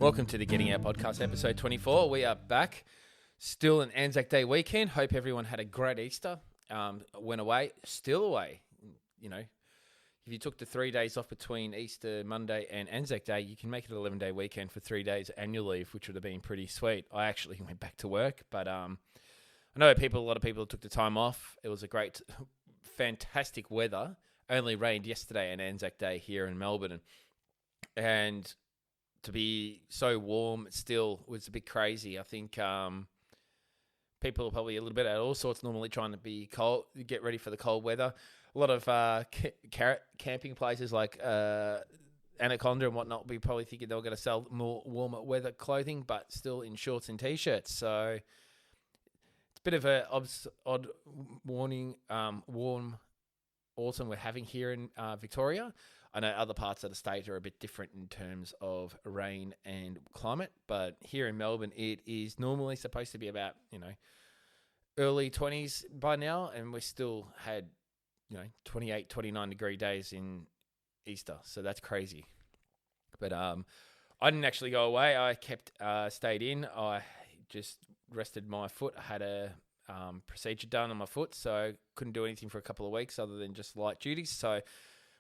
Welcome to the Getting Out Podcast, episode 24. We are back, still an Anzac Day weekend. Hope everyone had a great Easter. Went away, still away. You know, if you took the 3 days off between Easter Monday and Anzac Day, you can make it an 11-day weekend for 3 days annual leave, which would have been pretty sweet. I actually went back to work, but I know a lot of people took the time off. It was a great, fantastic weather. Only rained yesterday on Anzac Day here in Melbourne, and to be so warm still was a bit crazy. I think people are probably a little bit at all sorts normally trying to be cold, get ready for the cold weather. A lot of camping places like Anaconda and whatnot will be probably thinking they were going to sell more warmer weather clothing, but still in shorts and t-shirts. So it's a bit of a odd warm autumn we're having here in Victoria. I know other parts of the state are a bit different in terms of rain and climate, but here in Melbourne, it is normally supposed to be about, early 20s by now, and we still had, 28, 29 degree days in Easter, so that's crazy. But I didn't actually go away. I stayed in. I just rested my foot. I had a procedure done on my foot, so couldn't do anything for a couple of weeks other than just light duties, so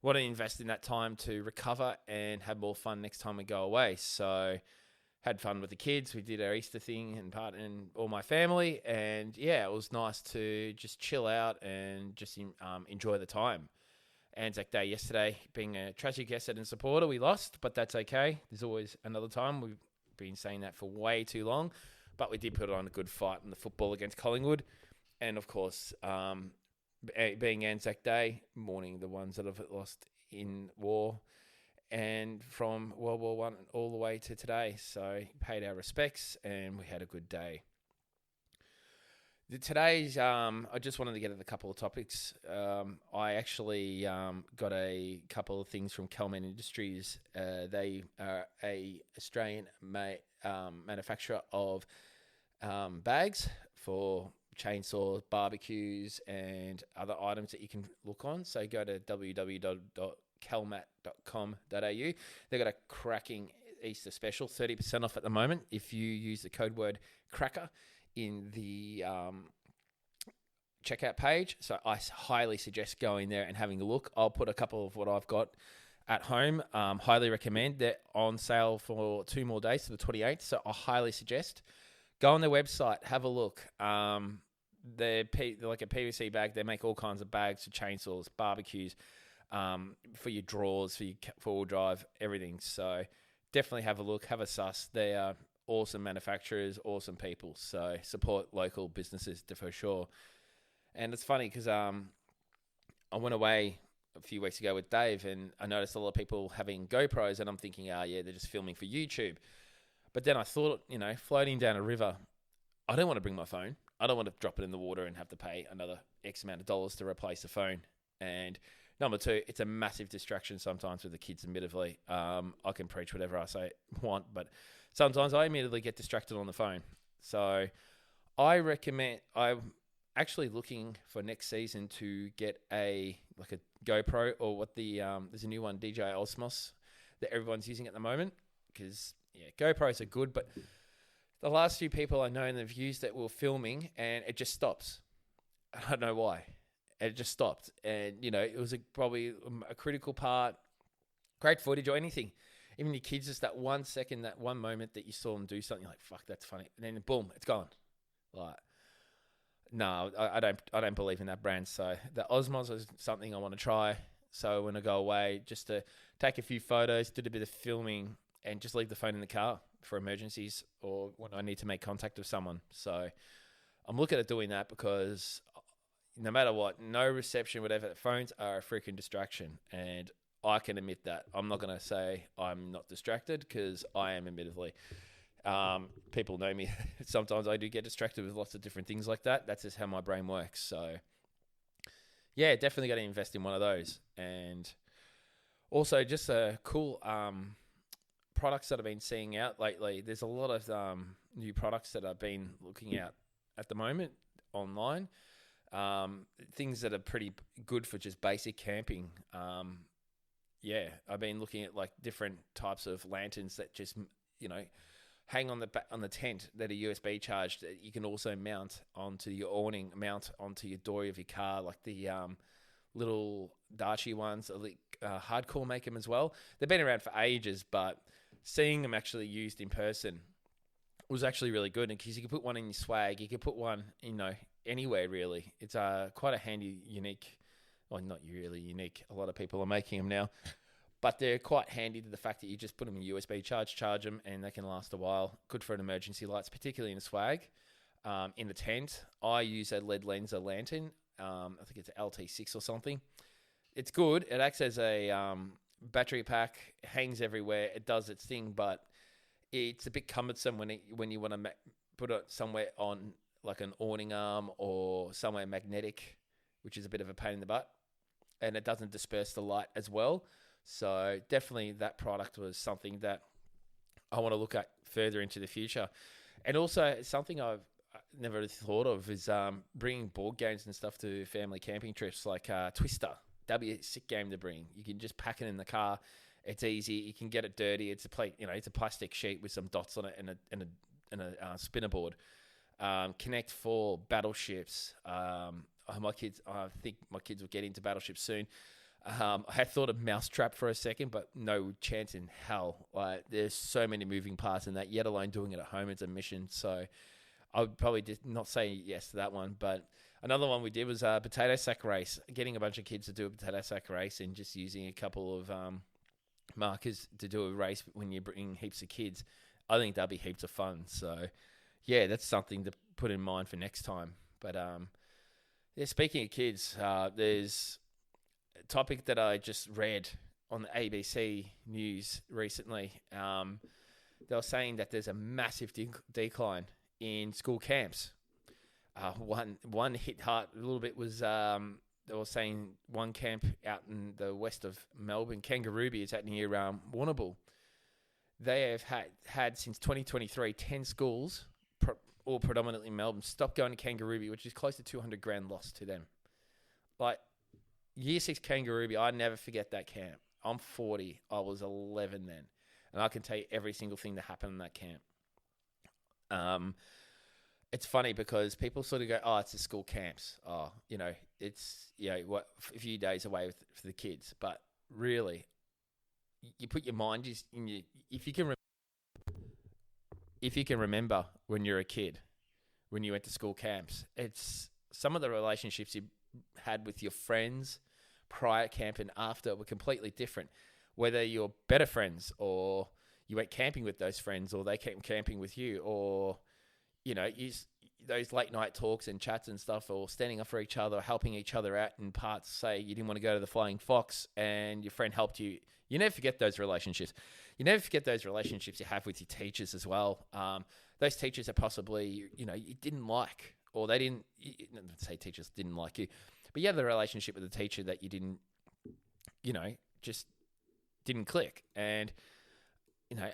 want to invest in that time to recover and have more fun next time we go away. So had fun with the kids. We did our Easter thing and all my family. And yeah, it was nice to just chill out and just enjoy the time. Anzac Day yesterday, being a tragic Essendon supporter, we lost, but that's okay. There's always another time. We've been saying that for way too long, but we did put on a good fight in the football against Collingwood. And of course, being Anzac Day, mourning the ones that have lost in war and from World War I all the way to today. So paid our respects and we had a good day. Today's, I just wanted to get at a couple of topics. I actually got a couple of things from Kelman Industries. They are a Australian manufacturer of bags for chainsaws, barbecues, and other items that you can look on. So go to www.kelmat.com.au. They've got a cracking Easter special, 30% off at the moment if you use the code word cracker in the checkout page. So I highly suggest going there and having a look. I'll put a couple of what I've got at home. Highly recommend. They're on sale for 2 more days to the 28th. So I highly suggest go on their website, have a look. They're like a PVC bag. They make all kinds of bags for chainsaws, barbecues, for your drawers, for your four-wheel drive, everything. So definitely have a look, have a suss. They are awesome manufacturers, awesome people. So support local businesses for sure. And it's funny because I went away a few weeks ago with Dave, and I noticed a lot of people having GoPros, and I'm thinking, they're just filming for YouTube. But then I thought, floating down a river, I don't want to bring my phone. I don't want to drop it in the water and have to pay another X amount of dollars to replace the phone. And number 2, it's a massive distraction sometimes with the kids, admittedly. I can preach whatever I want, but sometimes I immediately get distracted on the phone. So I'm actually looking for next season to get a GoPro or what there's a new one, DJI Osmos, that everyone's using at the moment, because GoPros are good, but the last few people I know that have used it were filming and it just stops. I don't know why. It just stopped. And, it was probably a critical part, great footage or anything. Even your kids, just that 1 second, that one moment that you saw them do something, you're like, fuck, that's funny. And then boom, it's gone. No, I don't believe in that brand. So the Osmos is something I want to try. So when I go away, just to take a few photos, did a bit of filming, and just leave the phone in the car for emergencies or when I need to make contact with someone. So I'm looking at doing that because no matter what, no reception, whatever, phones are a freaking distraction. And I can admit that. I'm not going to say I'm not distracted because I am, admittedly. People know me. Sometimes I do get distracted with lots of different things like that. That's just how my brain works. So yeah, definitely got to invest in one of those. And also just a cool products that I've been seeing out lately. There's a lot of new products that I've been looking at the moment online. Things that are pretty good for just basic camping. I've been looking at different types of lanterns that just hang on the tent that are USB charged. That you can also mount onto your awning, mount onto your door of your car, like the little Darchi ones. Hardcore make them as well. They've been around for ages, but seeing them actually used in person was actually really good, because you can put one in your swag, you can put one, anywhere really. It's quite a handy, unique, well, not really unique. A lot of people are making them now, but they're quite handy to the fact that you just put them in USB charge them, and they can last a while. Good for an emergency lights, particularly in a swag. In the tent, I use a lead lens, a lantern. I think it's an LT6 or something. It's good. It acts as a battery pack, hangs everywhere. It does its thing, but it's a bit cumbersome when you want to put it somewhere on like an awning arm or somewhere magnetic, which is a bit of a pain in the butt, and it doesn't disperse the light as well. So definitely that product was something that I want to look at further into the future. And also something I've never really thought of is bringing board games and stuff to family camping trips, like Twister. That'd be a sick game to bring. You can just pack it in the car. It's easy. You can get it dirty. It's it's a plastic sheet with some dots on it and a spinner board. Connect 4 battleships. I think my kids will get into battleships soon. I had thought of Mousetrap for a second, but no chance in hell. Like, there's so many moving parts in that, yet alone doing it at home as a mission. So I would probably just not say yes to that one. But another one we did was a potato sack race. Getting a bunch of kids to do a potato sack race and just using a couple of markers to do a race when you bring heaps of kids. I think that'd be heaps of fun. So yeah, that's something to put in mind for next time. But speaking of kids, there's a topic that I just read on the ABC News recently. They were saying that there's a massive decline in school camps. One hit hard a little bit was they were saying one camp out in the west of Melbourne, Kangarooby, is out near Warrnambool. They have had since 2023 10 schools, all predominantly Melbourne, stop going to Kangarooby, which is close to 200 grand lost to them. Like, year 6 Kangarooby, I never forget that camp. I'm 40. I was 11 then. And I can tell you every single thing that happened in that camp. It's funny because people sort of go, oh, it's the school camps. Oh, it's, a few days away for the kids. But really, you put your mind in your, if you can remember when you're a kid, when you went to school camps, it's some of the relationships you had with your friends prior camp and after were completely different. Whether you're better friends or you went camping with those friends or they came camping with you, or those late night talks and chats and stuff, or standing up for each other, helping each other out in parts. Say you didn't want to go to the Flying Fox and your friend helped you. You never forget those relationships. You never forget those relationships you have with your teachers as well. Those teachers that possibly, you didn't like, or they didn't, say teachers didn't like you, but you had the relationship with the teacher that you didn't, just didn't click. And,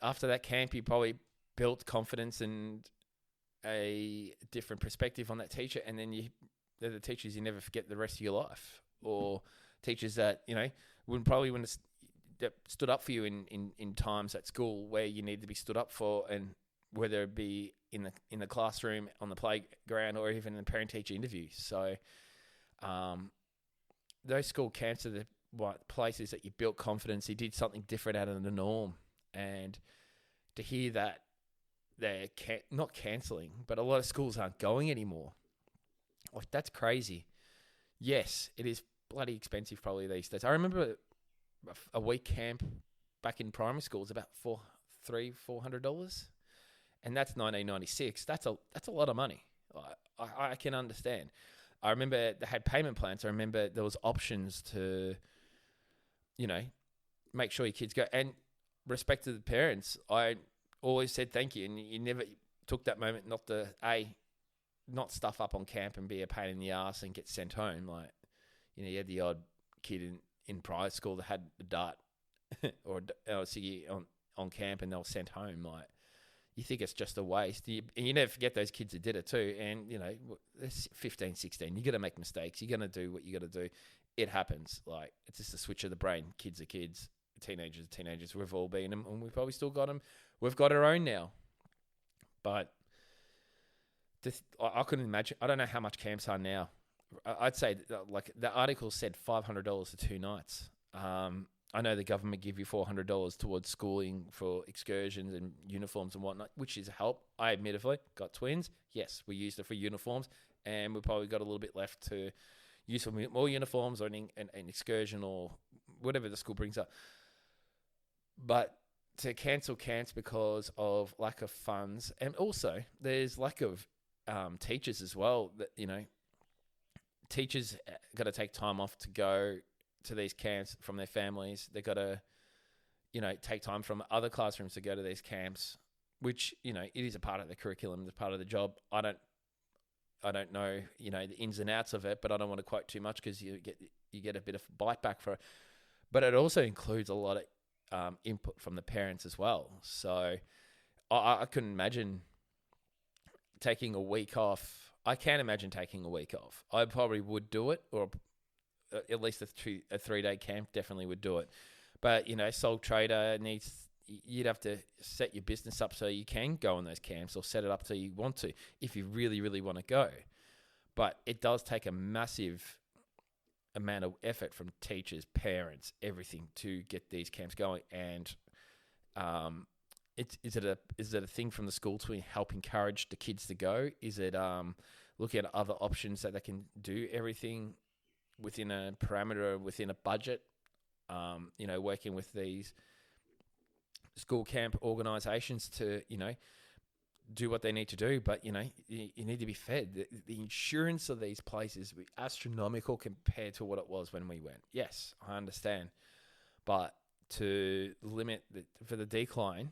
after that camp, you probably built confidence and a different perspective on that teacher. And then they're the teachers you never forget the rest of your life, or teachers that, wouldn't that stood up for you in times at school where you need to be stood up for, and whether it be in the classroom, on the playground, or even in the parent-teacher interview. So those school camps are the places that you built confidence, you did something different out of the norm. And to hear that they're not cancelling, but a lot of schools aren't going anymore, like, that's crazy. Yes, it is bloody expensive probably these days. I remember a week camp back in primary school was about $400, and that's 1996. That's a lot of money. I can understand. I remember they had payment plans. I remember there was options to, make sure your kids go. And respect to the parents, I always said thank you, and you never took that moment not to not stuff up on camp and be a pain in the ass and get sent home. Like, you had the odd kid in private school that had a dart or a ciggy on camp and they were sent home. Like, you think it's just a waste. And you never forget those kids that did it too. And, it's 15, 16. You're going to make mistakes. You're going to do what you got to do. It happens. Like, it's just a switch of the brain. Kids are kids. Teenagers are teenagers. We've all been them, and we've probably still got them. We've got our own now, but I couldn't imagine. I don't know how much camps are now. I'd say like the article said $500 for 2 nights. I know the government give you $400 towards schooling for excursions and uniforms and whatnot, which is a help. I admittedly got twins. Yes, we used it for uniforms, and we probably got a little bit left to use for more uniforms or an excursion or whatever the school brings up. But to cancel camps because of lack of funds, and also there's lack of teachers as well. That teachers got to take time off to go to these camps from their families. They got to, take time from other classrooms to go to these camps, which, it is a part of the curriculum, it's part of the job. I don't know, the ins and outs of it, but I don't want to quote too much because you get a bit of bite back for it. But it also includes a lot of input from the parents as well. So I couldn't imagine taking a week off. I can't imagine taking a week off. I probably would do it, or at least a 3-day camp definitely would do it. But, sole trader you'd have to set your business up so you can go on those camps, or set it up so you want to, if you really, really want to go. But it does take a massive amount of effort from teachers, parents, everything to get these camps going. And is it a thing from the school to help encourage the kids to go? Is it looking at other options that they can do everything within a parameter, within a budget? Working with these school camp organisations to, do what they need to do. But, you need to be fed. The insurance of these places is astronomical compared to what it was when we went. Yes, I understand. But to limit for the decline,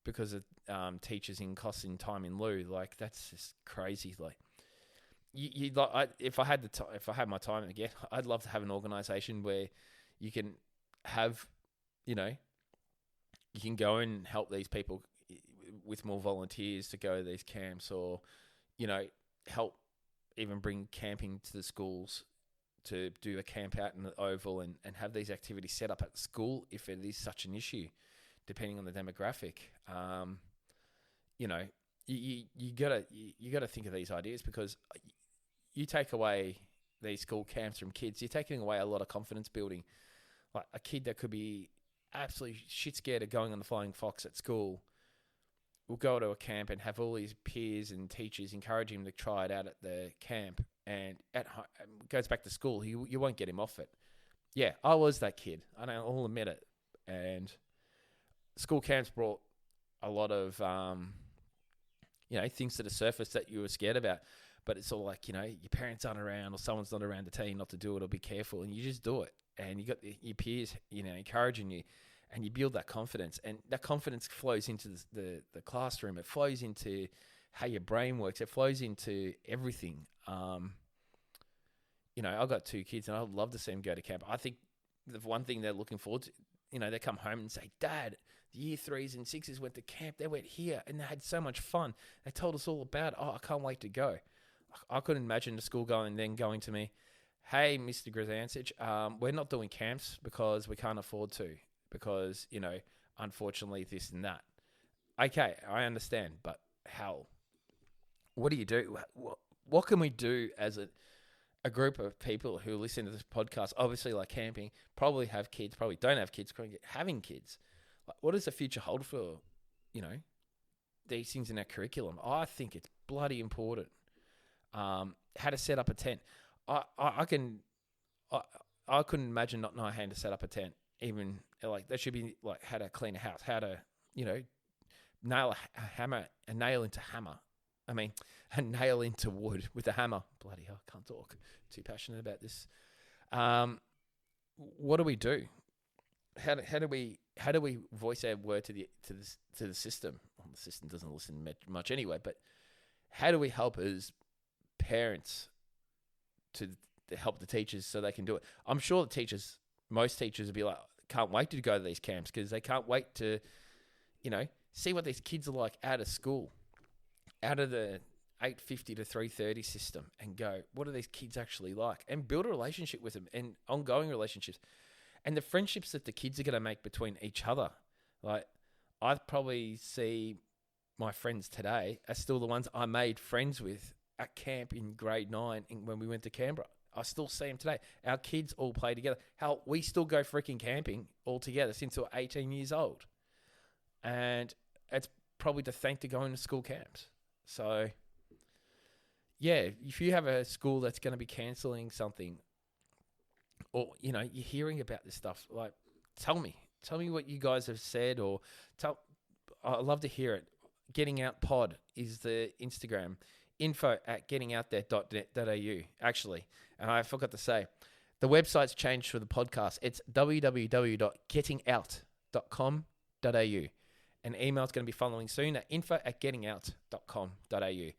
because of teachers in costs in time in lieu, like that's just crazy. Like, if I had my time again, I'd love to have an organisation where you can have, you can go and help these people with more volunteers to go to these camps, or, help even bring camping to the schools to do a camp out in the Oval and have these activities set up at the school if it is such an issue, depending on the demographic. You gotta think of these ideas, because you take away these school camps from kids, you're taking away a lot of confidence building. Like a kid that could be absolutely shit scared of going on the Flying Fox at school will go to a camp and have all these peers and teachers encouraging him to try it out at the camp, and at home, goes back to school, you won't get him off it. Yeah, I was that kid. I'll admit it. And school camps brought a lot of, things to the surface that you were scared about. But it's all like, your parents aren't around, or someone's not around to tell you not to do it or be careful, and you just do it. And you got your peers, encouraging you, and you build that confidence. And that confidence flows into the classroom. It flows into how your brain works. It flows into everything. I've got 2 kids, and I'd love to see them go to camp. I think the one thing they're looking forward to, they come home and say, Dad, the year 3s and 6s went to camp. They went here, and they had so much fun. They told us all about it. Oh, I can't wait to go. I couldn't imagine the school going to me, hey, Mr. Grizansich, we're not doing camps because we can't afford to, because, unfortunately this and that. Okay, I understand, but how? What do you do? What can we do as a group of people who listen to this podcast, obviously like camping, probably have kids, probably don't have kids, having kids? Like, what does the future hold for, these things in our curriculum? I think it's bloody important. How to set up a tent. I couldn't imagine not knowing how to set up a tent. Even like that should be like how to clean a house, how to, nail a nail into hammer. I mean, a nail into wood with a hammer. Bloody hell, I can't talk. Too passionate about this. What do we do? How do we voice our word to the system? Well, the system doesn't listen much anyway. But how do we help as parents to help the teachers so they can do it? I'm sure most teachers will be like, can't wait to go to these camps, because they can't wait to, see what these kids are like out of school, out of the 8:50 to 3:30 system, and go, what are these kids actually like? And build a relationship with them, and ongoing relationships, and the friendships that the kids are going to make between each other. Like, I probably see my friends today are still the ones I made friends with at camp in grade 9 when we went to Canberra. I still see them today. Our kids all play together. Hell, we still go freaking camping all together since we're 18 years old. And it's probably to thank to going to school camps. So, yeah, if you have a school that's going to be cancelling something, or, you're hearing about this stuff, like, tell me. Tell me what you guys have said, or I'd love to hear it. Getting Out Pod is the Instagram. info@gettingouthere.net.au. Actually, and I forgot to say, the website's changed for the podcast. It's www.gettingout.com.au. An email's going to be following soon at info@gettingout.com.au.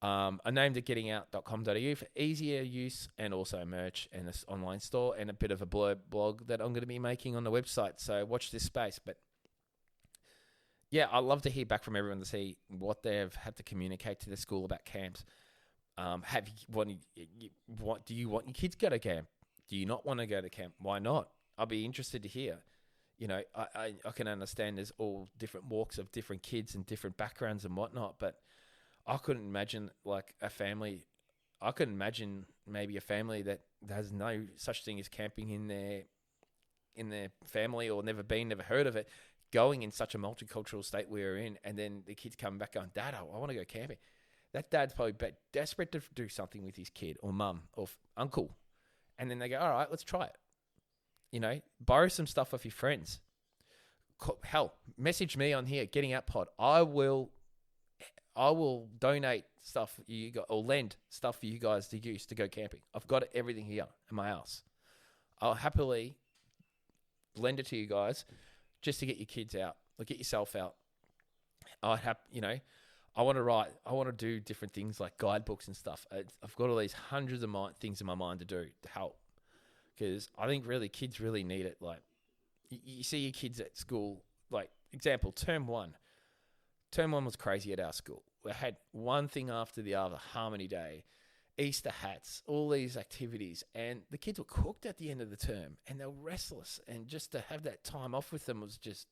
I named it gettingout.com.au for easier use, and also merch and this online store and a bit of a blog that I'm going to be making on the website. So watch this space. But yeah, I'd love to hear back from everyone to see what they've had to communicate to the school about camps. Do you want your kids to go to camp? Do you not want to go to camp? Why not? I'll be interested to hear. I can understand there's all different walks of different kids and different backgrounds and whatnot, but I couldn't imagine maybe a family that has no such thing as camping in their family, or never heard of it, going in such a multicultural state we are in, and then the kids come back going, Dad, I want to go camping. That dad's probably desperate to do something with his kid, or mum, or uncle. And then they go, all right, let's try it. Borrow some stuff off your friends. Hell, message me on here, Getting Out Pod. I will donate stuff you got, or lend stuff for you guys to use to go camping. I've got everything here in my house. I'll happily lend it to you guys just to get your kids out, or get yourself out. I want to do different things like guidebooks and stuff. I've got all these hundreds of things in my mind to do to help, because I think really kids really need it. Like, you see your kids at school, like, example, term one. Term one was crazy at our school. We had one thing after the other: Harmony Day, Easter hats, all these activities. And the kids were cooked at the end of the term, and they were restless. And just to have that time off with them was just,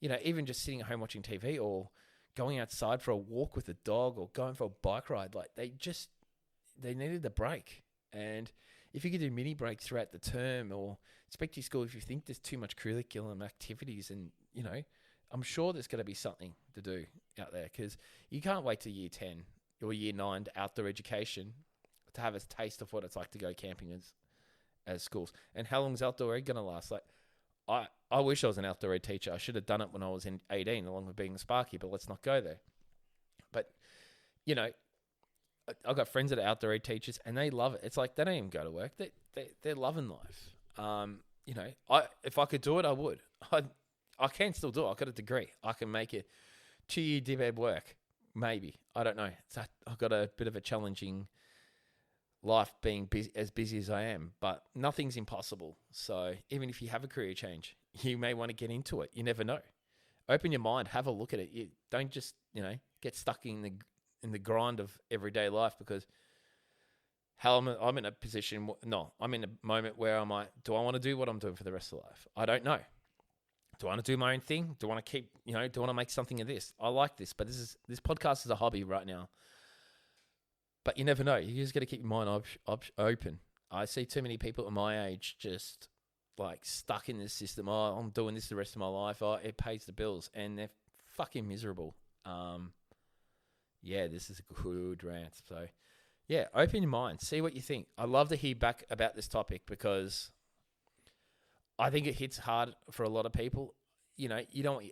even just sitting at home watching TV, or going outside for a walk with a dog, or going for a bike ride. Like, they needed a break. And if you could do mini breaks throughout the term, or speak to your school if you think there's too much curriculum activities, and, I'm sure there's going to be something to do out there, because you can't wait till year 10 or year 9 to outdoor education to have a taste of what it's like to go camping as schools. And how long's outdoor ed going to last? Like, I wish I was an outdoor ed teacher. I should have done it when I was in 18, along with being a Sparky, but let's not go there. But, I've got friends that are outdoor ed teachers, and they love it. It's like they don't even go to work. They're loving life. If I could do it, I would. I can still do it. I've got a degree. I can make a 2-year div ed work. Maybe. I don't know. I've got a bit of a challenging life, being as busy as I am, but nothing's impossible. So even if you have a career change, you may want to get into it. You never know. Open your mind. Have a look at it. You don't just, get stuck in the grind of everyday life, because I'm in a position. No, I'm in a moment where I'm like, do I want to do what I'm doing for the rest of life? I don't know. Do I want to do my own thing? Do I want to keep, do I want to make something of this? I like this, but this podcast is a hobby right now. But you never know. You just got to keep your mind open. I see too many people at my age just like stuck in this system. Oh, I'm doing this the rest of my life. Oh, it pays the bills, and they're fucking miserable. Yeah, this is a good rant. So, yeah, open your mind. See what you think. I'd love to hear back about this topic, because I think it hits hard for a lot of people. You don't.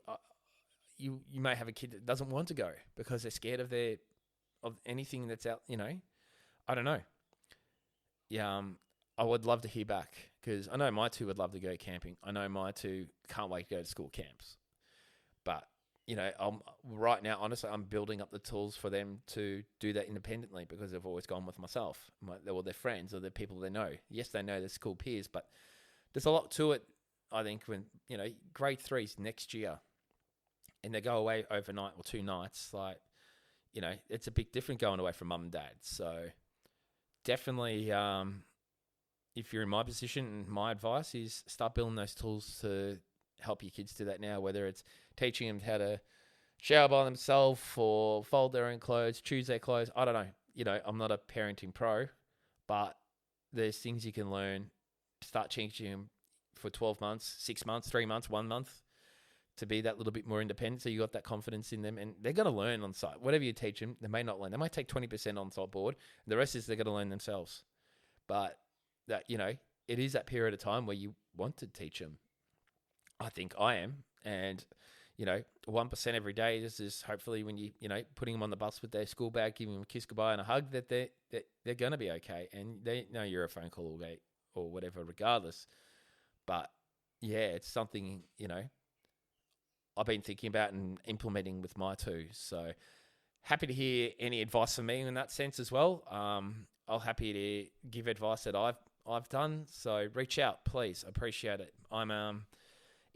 You may have a kid that doesn't want to go because they're scared of anything that's out. I don't know. Yeah, I would love to hear back, because I know my two would love to go camping. I know my two can't wait to go to school camps. But right now, honestly, I'm building up the tools for them to do that independently, because they've always gone with myself, or their friends, or the people they know. Yes, they know their school peers, but there's a lot to it. I think when grade 3's next year, and they go away overnight or 2 nights, like it's a bit different going away from mum and dad. So definitely, if you're in my position, my advice is start building those tools to help your kids do that now, whether it's teaching them how to shower by themselves or fold their own clothes, choose their clothes. I don't know. I'm not a parenting pro, but there's things you can learn. Start teaching them for 12 months, 6 months, 3 months, 1 month to be that little bit more independent. So you got that confidence in them, and they're going to learn on site. Whatever you teach them, they may not learn. They might take 20% on site board. The rest is they're going to learn themselves. But that, it is that period of time where you want to teach them. I think I am. And, 1% every day is hopefully when putting them on the bus with their school bag, giving them a kiss goodbye and a hug, that they're going to be okay. And they know you're a phone call away or whatever, regardless. But yeah, it's something, I've been thinking about and implementing with my two. So happy to hear any advice from me in that sense as well. I'm happy to give advice that I've done. So reach out, please. I appreciate it. I'm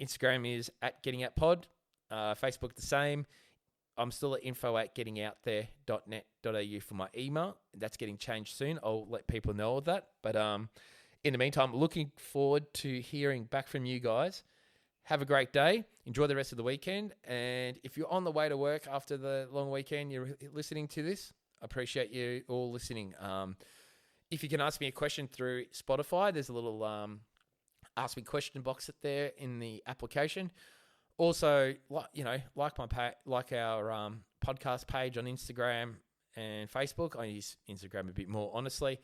Instagram is @gettingoutpod. Facebook the same. I'm still at info@gettingouthere.net.au for my email. That's getting changed soon. I'll let people know of that. But in the meantime, looking forward to hearing back from you guys. Have a great day. Enjoy the rest of the weekend. And if you're on the way to work after the long weekend, you're listening to this, I appreciate you all listening. If you can ask me a question through Spotify, there's a little ask me question box there in the application. Also, like our podcast page on Instagram and Facebook. I use Instagram a bit more, honestly.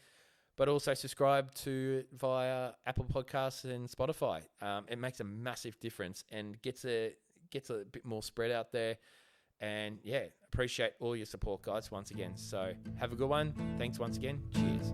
But also subscribe to via Apple Podcasts and Spotify. It makes a massive difference and gets a bit more spread out there. And yeah, appreciate all your support, guys, once again. So have a good one. Thanks once again. Cheers.